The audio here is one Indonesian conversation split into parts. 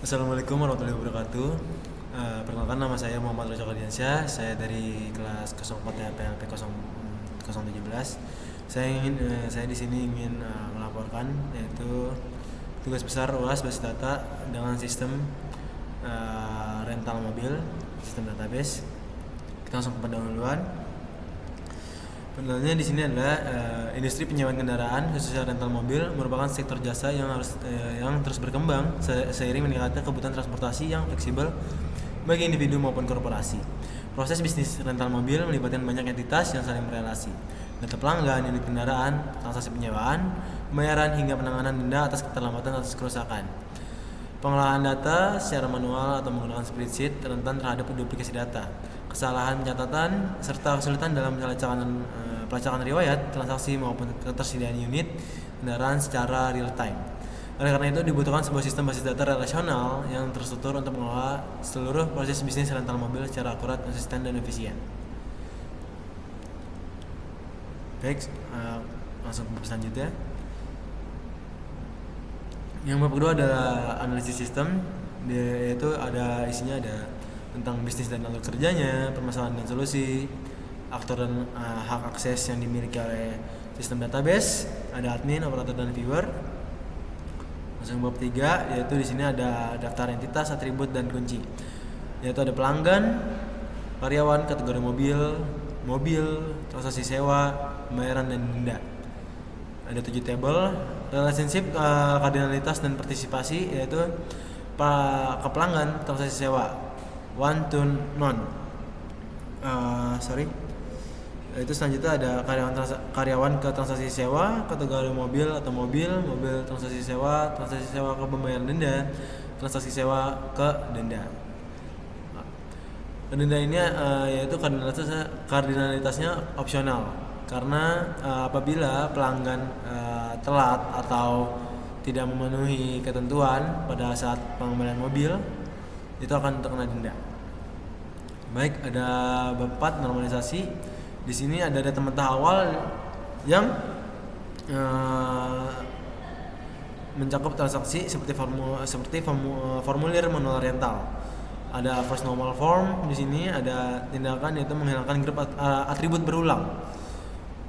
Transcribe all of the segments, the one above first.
Assalamualaikum warahmatullahi wabarakatuh. Perkenalkan, nama saya Muhammad Rojo Kardiansyah. Saya dari kelas 04 PLP 017. Saya di sini ingin melaporkan yaitu tugas besar UAS basis data dengan sistem rental mobil, sistem database. Kita langsung ke pendahuluan. Penilaiannya di sini adalah industri penyewaan kendaraan khususnya rental mobil merupakan sektor jasa yang terus berkembang seiring meningkatnya kebutuhan transportasi yang fleksibel bagi individu maupun korporasi. Proses bisnis rental mobil melibatkan banyak entitas yang saling berrelasi. Data pelanggan, unit kendaraan, transaksi penyewaan, pembayaran hingga penanganan denda atas keterlambatan atas kerusakan. Pengolahan data secara manual atau menggunakan spreadsheet rentan terhadap duplikasi data, kesalahan pencatatan, serta kesulitan dalam pelacakan riwayat transaksi maupun ketersediaan unit kendaraan secara real time. Oleh karena itu dibutuhkan sebuah sistem basis data relasional yang terstruktur untuk mengelola seluruh proses bisnis rental mobil secara akurat, konsisten, dan efisien. Baik, langsung ke selanjutnya. Yang bab kedua adalah analisis sistem, yaitu isinya ada tentang bisnis dan alur kerjanya, permasalahan dan solusi, aktor dan hak akses yang dimiliki oleh sistem database, ada admin, operator, dan viewer. Langsung bab 3, yaitu di sini ada daftar entitas, atribut, dan kunci, yaitu ada pelanggan, karyawan, kategori mobil, transaksi sewa, pembayaran, dan denda. Ada 7 tabel, relationship, kardinalitas, dan partisipasi, yaitu ke pelanggan, transaksi sewa, one to none. Itu selanjutnya ada karyawan ke transaksi sewa, kategori mobil atau mobil transaksi sewa ke pembayaran denda, transaksi sewa ke denda. Denda ini yaitu kardinalitasnya opsional, karena apabila pelanggan telat atau tidak memenuhi ketentuan pada saat pengembalian mobil, itu akan terkena denda. Baik, ada bab 4 normalisasi. Di sini ada data mentah awal yang mencakup transaksi seperti formulir manual rental. Ada first normal form. Di sini ada tindakan yaitu menghilangkan grup atribut berulang.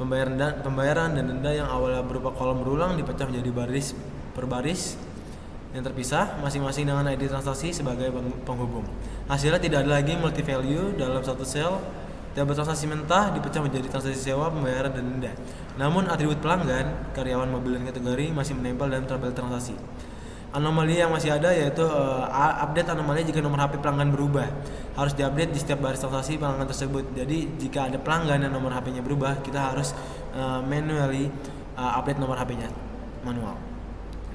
Pembayaran dan denda yang awalnya berupa kolom berulang dipecah menjadi baris per baris yang terpisah, masing-masing dengan ID transaksi sebagai penghubung. Hasilnya tidak ada lagi multi value dalam satu sel. Tabel transaksi mentah dipecah menjadi transaksi sewa, pembayaran, dan denda. Namun atribut pelanggan, karyawan, mobil, dan kategori masih menempel dalam tabel transaksi. Anomali yang masih ada yaitu update anomali jika nomor HP pelanggan berubah. Harus diupdate di setiap baris transaksi pelanggan tersebut. Jadi jika ada pelanggan dan nomor HP-nya berubah, kita harus manually update nomor HP-nya manual.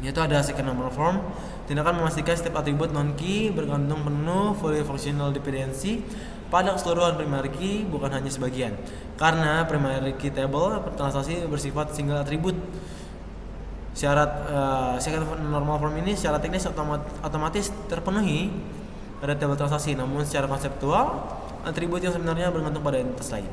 Yaitu ada second normal form, tindakan memastikan setiap atribut non-key bergantung penuh fully functional dependency pada keseluruhan primary key, bukan hanya sebagian. Karena primary key table transaksi bersifat single atribut. Syarat second normal form ini secara teknis otomatis terpenuhi pada table transaksi, namun secara konseptual atribut yang sebenarnya bergantung pada entitas lain.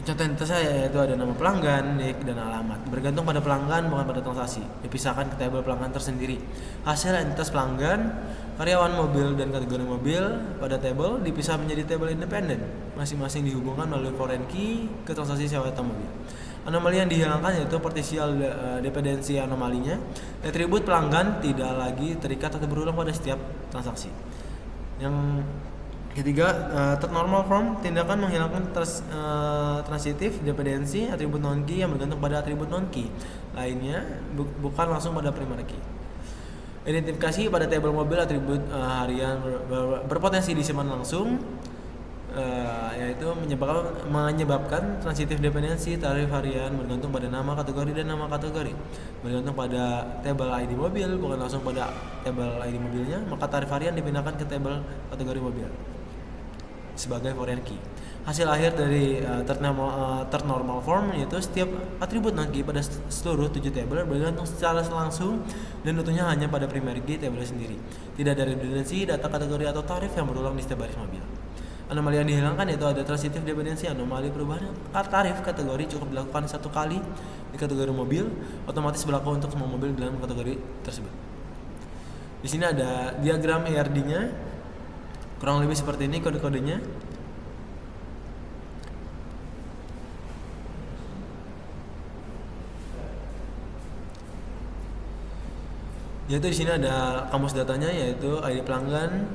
Contoh entitasnya yaitu ada nama pelanggan, NIK, dan alamat. Bergantung pada pelanggan, bukan pada transaksi. Dipisahkan ke tabel pelanggan tersendiri. Hasil entitas pelanggan, karyawan mobil, dan kategori mobil pada tabel dipisah menjadi tabel independen. Masing-masing dihubungkan melalui foreign key ke transaksi sewa atau mobil. Anomali yang dihilangkan yaitu partisial dependensi anomalinya. Atribut pelanggan tidak lagi terikat atau berulang pada setiap transaksi. Yang ketiga, third normal form, tindakan menghilangkan transitive dependency atribut non-key yang bergantung pada atribut non-key lainnya, bukan langsung pada primary key. Identifikasi pada tabel mobil atribut harian berpotensi disimpan langsung, yaitu menyebabkan transitive dependency tarif harian bergantung pada nama kategori dan nama kategori bergantung pada tabel ID mobil, bukan langsung pada tabel ID mobilnya, maka tarif harian dipindahkan ke tabel kategori mobil sebagai foreign key. Hasil akhir dari third normal form yaitu setiap atribut non-key pada seluruh 7 tabel bergantung secara langsung dan utuhnya hanya pada primary key tabel sendiri. Tidak ada redundansi data kategori atau tarif yang berulang di setiap baris mobil. Anomali yang dihilangkan yaitu ada transitive dependency, anomali perubahan tarif kategori cukup dilakukan satu kali di kategori mobil, otomatis berlaku untuk semua mobil dalam kategori tersebut. Di sini ada diagram ERD-nya. Kurang lebih seperti ini kode-kodenya. Yaitu di sini ada kamus datanya, yaitu ID pelanggan,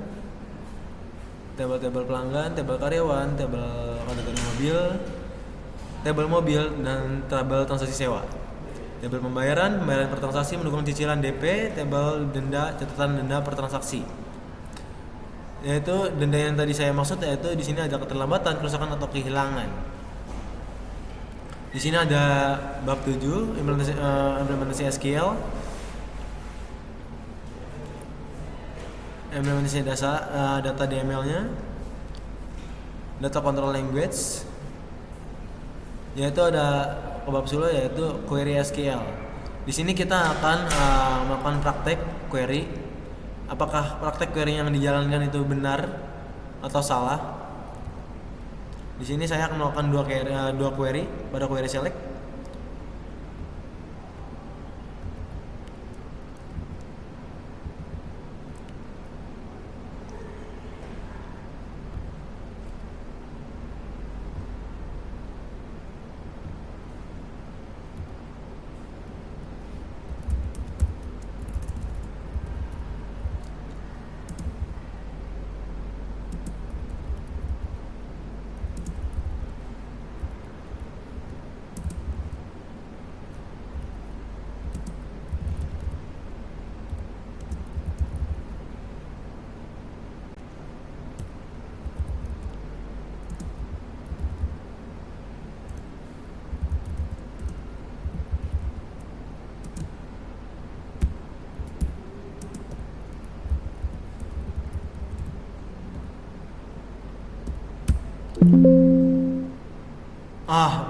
tabel pelanggan, tabel karyawan, tabel kategori mobil, tabel mobil, dan tabel transaksi sewa. Tabel pembayaran per transaksi mendukung cicilan DP, tabel denda, catatan denda per transaksi. Yaitu denda yang tadi saya maksud, yaitu di sini ada keterlambatan, kerusakan atau kehilangan. Di sini ada bab 7 implementasi SQL. Implementasi data DML-nya, data control language, yaitu ada bab 10 yaitu query SQL. Di sini kita akan melakukan praktek query. Apakah praktek query yang dijalankan itu benar atau salah? Di sini saya akan melakukan dua query pada query select.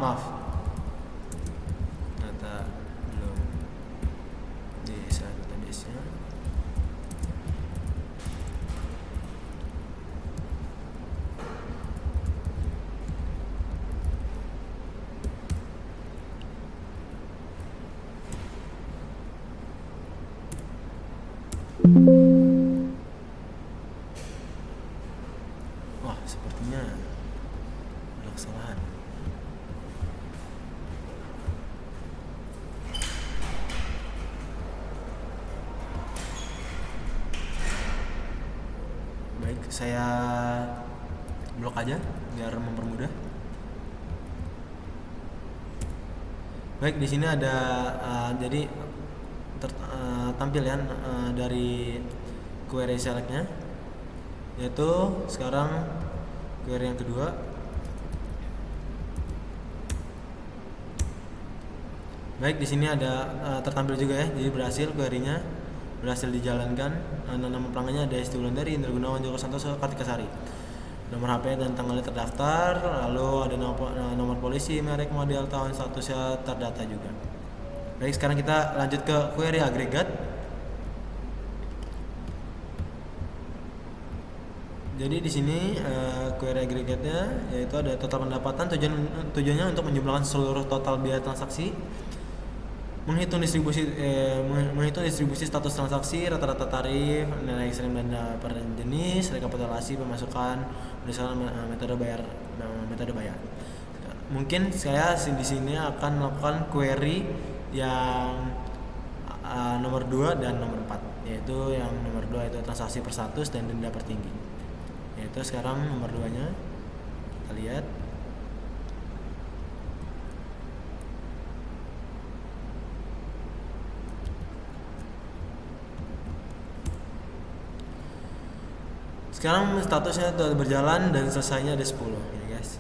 Maaf, data belum di database-nya. Wah, sepertinya ada kesalahan. Baik, saya blok aja biar mempermudah. Baik, di sini ada jadi tampil ya dari query select-nya, yaitu sekarang query yang kedua. Baik, di sini ada tertampil juga ya, jadi berhasil query-nya berhasil dijalankan. Nama pelanggannya ada Esti Wulandari, Indra Gunawan, Joko Santoso, Kartika Sari. Nomor HP dan tanggalnya terdaftar, lalu ada nomor polisi, merek, model, tahun, statusnya terdata juga. Baik, sekarang kita lanjut ke query agregat. Jadi di sini query agregatnya yaitu ada total pendapatan, tujuannya untuk menjumlahkan seluruh total biaya transaksi, menghitung distribusi status transaksi, rata-rata tarif, nilai ekstrim dana per jenis, rekapitulasi pemasukan berdasarkan metode bayar. Mungkin saya di sini akan melakukan query yang nomor 2 dan nomor 4, yaitu yang nomor 2 itu transaksi per status dan denda per tinggi. Yaitu sekarang nomor 2-nya kita lihat. Sekarang statusnya sudah berjalan dan selesainya ada 10 ya guys.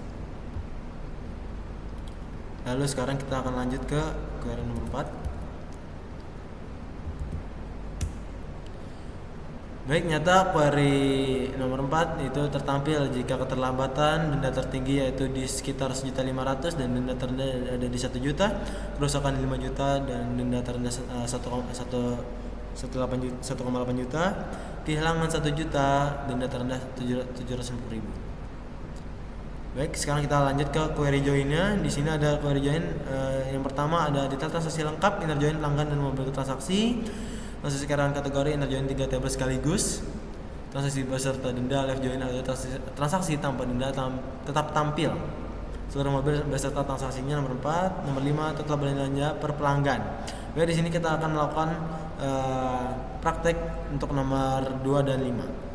Lalu sekarang kita akan lanjut ke query nomor 4. Baik, nyata query nomor 4 itu tertampil jika keterlambatan denda tertinggi yaitu di sekitar 1.500.000 dan denda terendah ada di 1 juta, kerusakan 5 juta dan denda terendah 1,8 juta, kehilangan 1 juta, denda terendah 750.000. Baik, sekarang kita lanjut ke query join-nya. Di sini ada query join yang pertama ada detail transaksi lengkap, inner join pelanggan dan mobil transaksi, Transaksi karyawan kategori enter join 3 table sekaligus. Transaksi beserta denda left join atau transaksi tanpa denda tetap tampil. Seluruh mobil beserta transaksinya nomor 4, nomor 5 total belanja per pelanggan. Oke, di sini kita akan melakukan praktek untuk nomor 2 dan 5.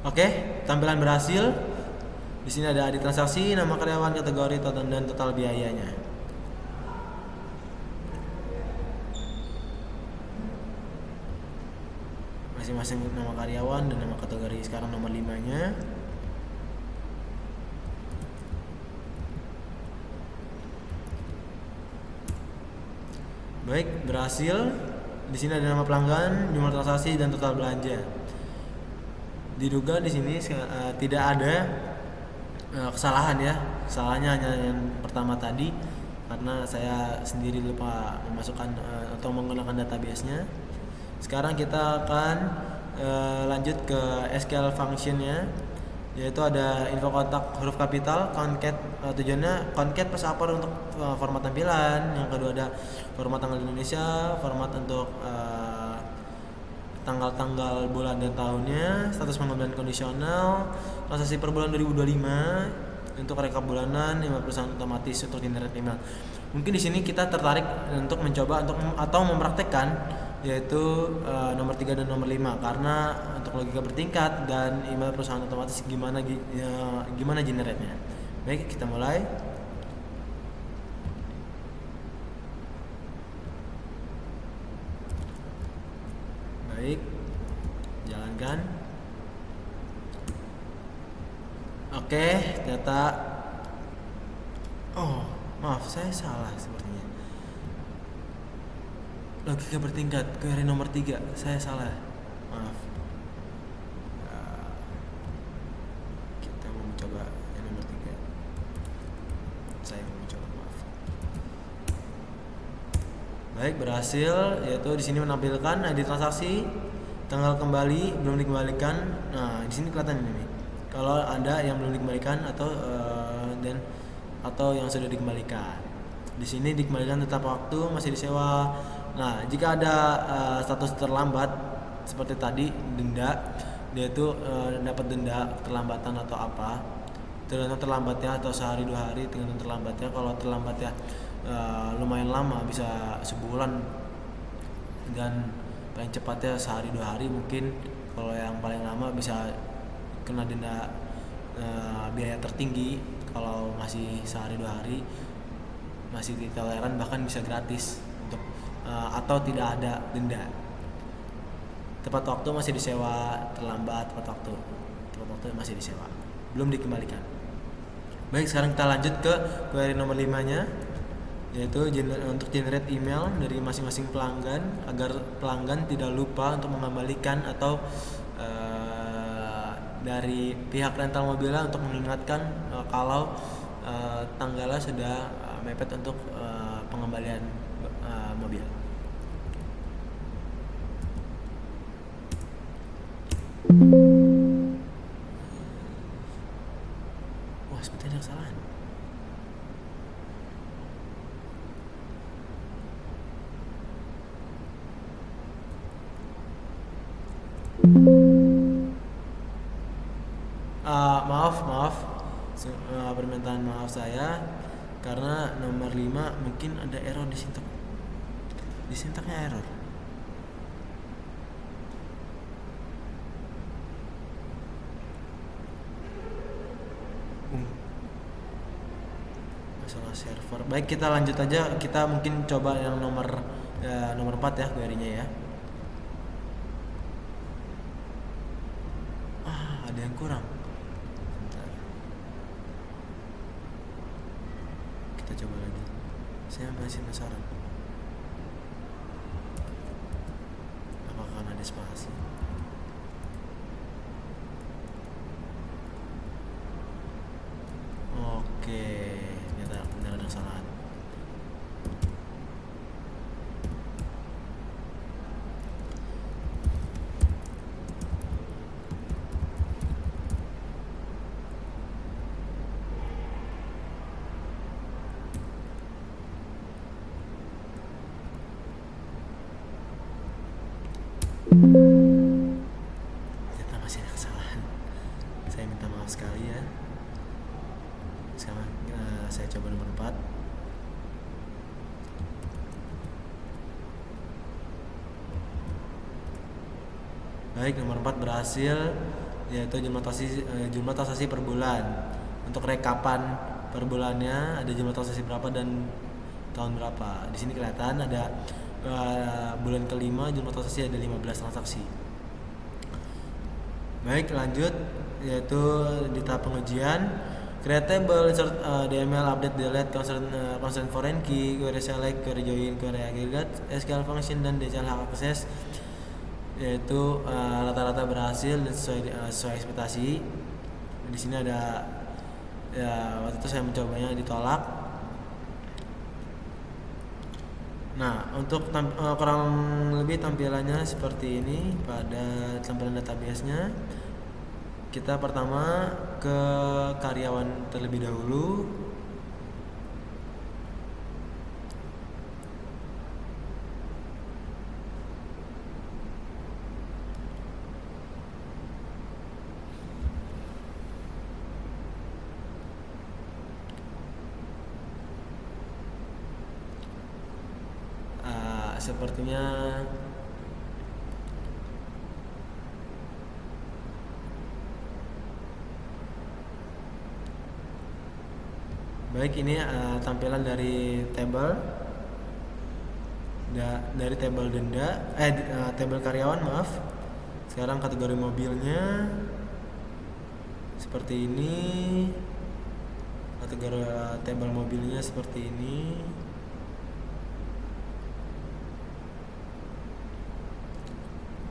Oke, tampilan berhasil. Di sini ada ID transaksi, nama karyawan, kategori, total dan total biayanya. Masing-masing nama karyawan dan nama kategori. Sekarang nomor 5-nya. Baik, berhasil. Di sini ada nama pelanggan, jumlah transaksi dan total belanja. Diduga di sini tidak ada kesalahan ya. Kesalahannya hanya yang pertama tadi karena saya sendiri lupa memasukkan atau menggunakan database-nya. Sekarang kita akan lanjut ke SQL function-nya, yaitu ada info kontak huruf kapital, concat, tujuannya concat plus upper untuk format tampilan. Yang kedua ada format tanggal Indonesia, format untuk tanggal-tanggal bulan dan tahunnya, status pengambilan kondisional, transaksi per bulan 2025 untuk rekap bulanan, email perusahaan otomatis untuk generate email. Mungkin di sini kita tertarik untuk mencoba atau mempraktekkan yaitu nomor 3 dan nomor 5 karena untuk logika bertingkat dan email perusahaan otomatis gimana generate-nya. Baik, kita mulai. Baik, jalankan. Oke, ternyata maaf, saya salah sepertinya. Logika bertingkat, query nomor 3, saya salah. Maaf. Kita mau mencoba yang nomor 3. Saya mau mencoba, maaf. Baik, berhasil, yaitu di sini menampilkan ID transaksi, tanggal kembali belum dikembalikan. Nah, di sini kelihatan ini nih. Kalau ada yang belum dikembalikan atau yang sudah dikembalikan. Di sini dikembalikan tetap waktu, masih disewa. Nah, jika ada status terlambat seperti tadi denda, dia itu dapat denda terlambatan atau apa. Tergantung terlambatnya atau sehari 2 hari, tergantung terlambatnya. Kalau terlambatnya lumayan lama, bisa sebulan, dan paling cepatnya sehari 2 hari mungkin. Kalau yang paling lama bisa kena denda biaya tertinggi. Kalau masih sehari 2 hari masih ditoleran, bahkan bisa gratis untuk atau tidak ada denda. Tepat waktu masih disewa, terlambat tepat waktu masih disewa, belum dikembalikan. Baik, sekarang kita lanjut ke query nomor 5-nya, yaitu untuk generate email dari masing-masing pelanggan agar pelanggan tidak lupa untuk mengembalikan atau dari pihak rental mobilnya untuk mengingatkan kalau tanggalnya sudah mepet untuk pengembalian mobil. Wah, seperti ada kesalahan. Maaf, permintaan maaf saya karena nomor 5 mungkin ada error di sintaknya error. Masalah server. Baik, kita lanjut aja. Kita mungkin coba yang nomor 4 ya, query-nya ya. Ada yang kurang. Bentar. Kita coba lagi. Saya masih penasaran. Apakah ada spasi? Oke, ternyata benar ada kesalahan. Ternyata masih ada kesalahan. Saya minta maaf sekali ya. Sekarang saya coba nomor 4. Baik, nomor 4 berhasil, yaitu jumlah transaksi per bulan. Untuk rekapan per bulannya ada jumlah transaksi berapa dan tahun berapa. Di sini kelihatan ada bulan kelima jumlah transaksi ada 15 transaksi. Baik, lanjut, yaitu di tahap pengujian. Create table, insert DML, update, delete, constant foreign key, query select, query join, query aggregate, SQL function, dan DCL hak akses. Yaitu rata-rata berhasil dan sesuai ekspektasi. Di sini ada ya, waktu itu saya mencobanya ditolak. Nah, untuk kurang lebih tampilannya seperti ini pada tampilan database-nya. Kita pertama ke karyawan terlebih dahulu. Sepertinya baik, ini tampilan dari table dari table table karyawan, maaf. Sekarang kategori mobilnya seperti ini, kategori table mobilnya seperti ini.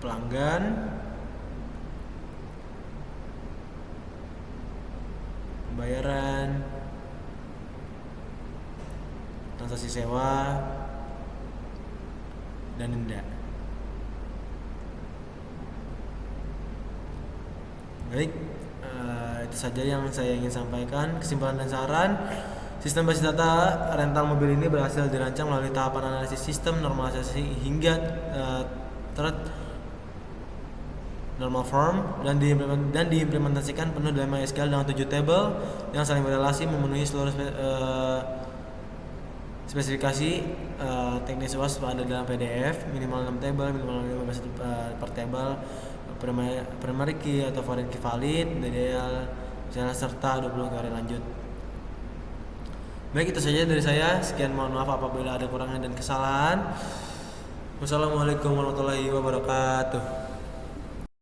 Pelanggan, pembayaran, transaksi sewa, dan denda. Baik, itu saja yang saya ingin sampaikan. Kesimpulan dan saran: sistem basis data rental mobil ini berhasil dirancang melalui tahapan analisis sistem, normalisasi hingga normal form, dan diimplementasikan penuh dalam MySQL dengan 7 table yang saling berrelasi, memenuhi seluruh spesifikasi teknis UAS ada dalam PDF. Minimal 6 table, minimal 15 per table, primary key atau foreign key valid, DDL serta 20 query lanjut. Baik, itu saja dari saya. Sekian, mohon maaf apabila ada kurangnya dan kesalahan. Wassalamualaikum warahmatullahi wabarakatuh.